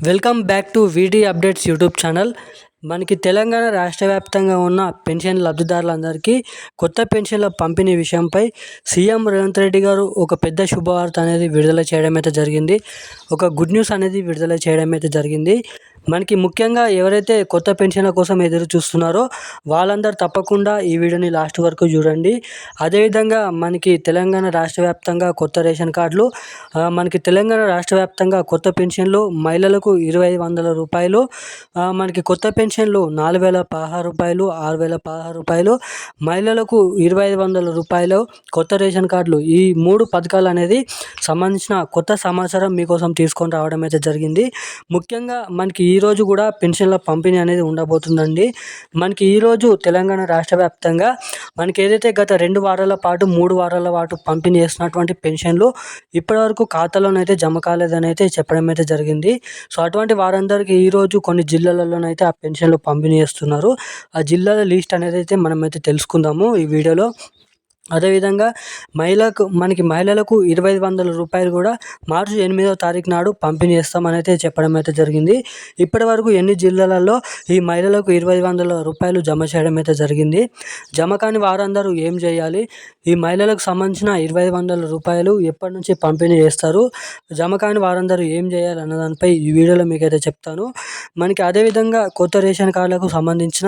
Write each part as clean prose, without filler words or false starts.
Welcome back to వీడి updates YouTube channel. మనకి తెలంగాణ రాష్ట్ర వ్యాప్తంగా ఉన్న పెన్షన్ లబ్ధిదారులందరికీ కొత్త పెన్షన్ల పంపిణీ విషయంపై సీఎం రేవంత్ రెడ్డి గారు ఒక పెద్ద శుభవార్త అనేది విడుదల చేయడం అయితే జరిగింది. ఒక గుడ్ న్యూస్ అనేది విడుదల చేయడం అయితే జరిగింది. మనకి ముఖ్యంగా ఎవరైతే కొత్త పెన్షన్ల కోసం ఎదురు చూస్తున్నారో వాళ్ళందరూ తప్పకుండా ఈ వీడియోని లాస్ట్ వరకు చూడండి. అదేవిధంగా మనకి తెలంగాణ రాష్ట్ర వ్యాప్తంగా కొత్త రేషన్ కార్డులు, మనకి తెలంగాణ రాష్ట్ర వ్యాప్తంగా కొత్త పెన్షన్లు మహిళలకు 2500 రూపాయలు, మనకి కొత్త పెన్షన్లు 4016 రూపాయలు, 6016 రూపాయలు, మహిళలకు 2500 రూపాయలు, కొత్త రేషన్ కార్డులు, ఈ 3 పథకాలు అనేది సంబంధించిన కొత్త సమాచారం మీకోసం తీసుకొని రావడం అయితే జరిగింది. ముఖ్యంగా మనకి ఈరోజు కూడా పెన్షన్ల పంపిణీ అనేది ఉండబోతుందండి. మనకి ఈరోజు తెలంగాణ రాష్ట్ర వ్యాప్తంగా మనకి ఏదైతే గత 2 వారాల పాటు 3 వారాల పాటు పంపిణీ చేసినటువంటి పెన్షన్లు ఇప్పటివరకు ఖాతాలోనైతే జమ కాలేదని అయితే చెప్పడం అయితే జరిగింది. సో అటువంటి వారందరికీ ఈరోజు కొన్ని జిల్లాలలోనైతే ఆ పెన్షన్లు పంపిణీ చేస్తున్నారు. ఆ జిల్లాల లిస్ట్ అనేది అయితే మనమైతే తెలుసుకుందాము ఈ వీడియోలో. అదేవిధంగా మహిళలకు 2500 రూపాయలు కూడా మార్చి 8వ తారీఖు నాడు పంపిణీ చేస్తామని అయితే చెప్పడం అయితే జరిగింది. ఇప్పటి వరకు ఎన్ని జిల్లాలలో ఈ మహిళలకు 2500 రూపాయలు జమ చేయడం అయితే జరిగింది. జమ కాని వారందరూ ఏం చేయాలి, ఈ మహిళలకు సంబంధించిన 2500 రూపాయలు ఎప్పటి నుంచి పంపిణీ చేస్తారు, జమ కాని వారందరూ ఏం చేయాలి అన్న దానిపై ఈ వీడియోలో మీకైతే చెప్తాను. మనకి అదేవిధంగా కొత్త రేషన్ కార్డులకు సంబంధించిన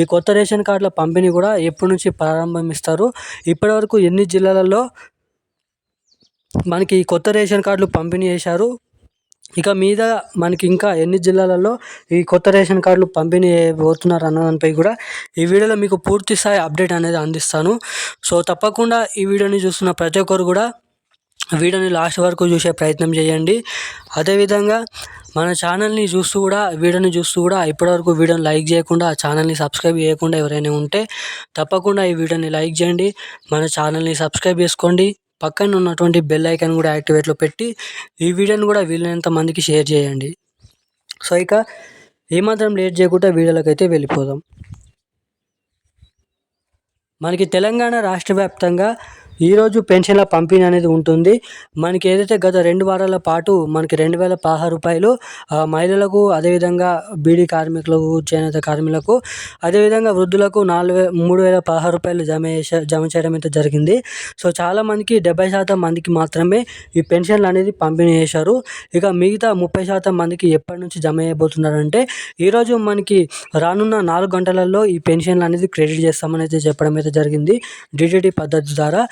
ఈ కొత్త రేషన్ కార్డుల పంపిణీ కూడా ఎప్పటి నుంచి ప్రారంభిస్తారు, ఇప్పటివరకు ఎన్ని జిల్లాలలో మనకి కొత్త రేషన్ కార్డులు పంపిణీ చేశారు, ఇక మీద మనకి ఇంకా ఎన్ని జిల్లాలలో ఈ కొత్త రేషన్ కార్డులు పంపిణీ చేయబోతున్నారు అన్న దానిపై కూడా ఈ వీడియోలో మీకు పూర్తి స్థాయి అప్డేట్ అనేది అందిస్తాను. సో తప్పకుండా ఈ వీడియోని చూస్తున్న ప్రతి ఒక్కరు కూడా వీడియోని లాస్ట్ వరకు చూసే ప్రయత్నం చేయండి. అదేవిధంగా మన ఛానల్ని చూస్తూ కూడా ఇప్పటివరకు వీడియోని లైక్ చేయకుండా ఛానల్ని సబ్స్క్రైబ్ చేయకుండా ఎవరైనా ఉంటే తప్పకుండా ఈ వీడియోని లైక్ చేయండి, మన ఛానల్ని సబ్స్క్రైబ్ చేసుకోండి, పక్కన ఉన్నటువంటి బెల్ ఐకాన్ కూడా యాక్టివేట్లో పెట్టి ఈ వీడియోని కూడా వీలైనంత మందికి షేర్ చేయండి. సో ఇక ఏమాత్రం లేట్ చేయకుండా వీడియోలోకి అయితే వెళ్ళిపోదాం. మనకి తెలంగాణ రాష్ట్ర వ్యాప్తంగా ఈరోజు పెన్షన్ల పంపిణీ అనేది ఉంటుంది. మనకి ఏదైతే గత 2 వారాల పాటు మనకి 2016 రూపాయలు మహిళలకు, అదేవిధంగా బీడీ కార్మికులకు, చేనేత కార్మికులకు, అదేవిధంగా వృద్ధులకు 3016 రూపాయలు జమ చేయడం అయితే జరిగింది. సో చాలామందికి 70% మందికి మాత్రమే ఈ పెన్షన్లు అనేది పంపిణీ చేశారు. ఇక మిగతా 30% మందికి ఎప్పటి నుంచి జమ చేయబోతున్నారంటే ఈరోజు మనకి రానున్న 4 గంటలలో ఈ పెన్షన్లు అనేది క్రెడిట్ చేస్తామని అయితే చెప్పడం అయితే జరిగింది డిటిడి పద్ధతి ద్వారా.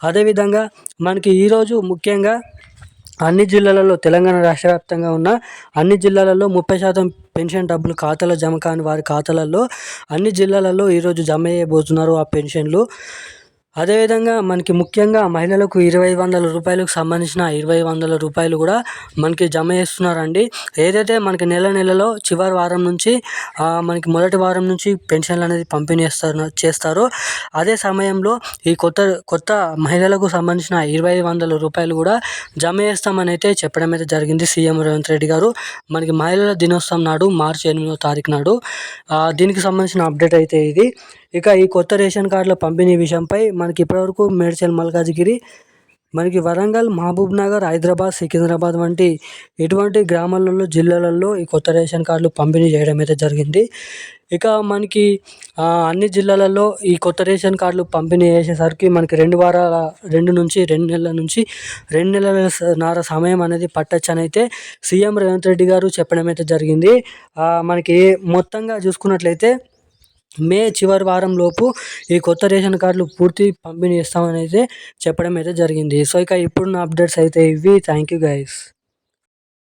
అదేవిధంగా మనకి ఈరోజు ముఖ్యంగా అన్ని జిల్లాలలో, తెలంగాణ రాష్ట్ర వ్యాప్తంగా ఉన్న అన్ని జిల్లాలలో 30% పెన్షన్ డబ్బులు ఖాతాలో జమ కాని వారి ఖాతాలలో అన్ని జిల్లాలలో ఈరోజు జమ చేయబోతున్నారు ఆ పెన్షన్లు. అదేవిధంగా మనకి ముఖ్యంగా మహిళలకు 2500 రూపాయలకు సంబంధించిన 2500 రూపాయలు కూడా మనకి జమ చేస్తున్నారండి. ఏదైతే మనకి నెలలో చివరి వారం నుంచి మనకి మొదటి వారం నుంచి పెన్షన్లు అనేది పంపిణీ చేస్తారో అదే సమయంలో ఈ కొత్త మహిళలకు సంబంధించిన 2500 రూపాయలు కూడా జమ చేస్తామని అయితే చెప్పడం అయితే జరిగింది సీఎం రేవంత్ రెడ్డి గారు. మనకి మహిళల దినోత్సవం నాడు మార్చి 8వ తారీఖు నాడు దీనికి సంబంధించిన అప్డేట్ అయితే ఇది. ఇక ఈ కొత్త రేషన్ కార్డుల పంపిణీ విషయంపై మనకి ఇప్పటివరకు మేడ్చల్, మల్కాజ్గిరి, మనకి వరంగల్, మహబూబ్ నగర్, హైదరాబాద్, సికింద్రాబాద్ వంటి ఎటువంటి గ్రామాలలో, జిల్లాలలో ఈ కొత్త రేషన్ కార్డులు పంపిణీ చేయడం అయితే జరిగింది. ఇక మనకి అన్ని జిల్లాలలో ఈ కొత్త రేషన్ కార్డులు పంపిణీ చేసేసరికి మనకి 2 నెలల నుంచి 2 నెలలన్నర సమయం అనేది పట్టొచ్చని అయితే సీఎం రేవంత్ రెడ్డి గారు చెప్పడం అయితే జరిగింది. మనకి మొత్తంగా చూసుకున్నట్లయితే మే చివరి వారం లోపు ఈ కొత్త రేషన్ కార్డులు పూర్తి పంపిణీ చేస్తామని అయితే చెప్పడం అయితే జరిగింది. సో ఇక ఇప్పుడున్న అప్డేట్స్ అయితే ఇవి. Thank you guys.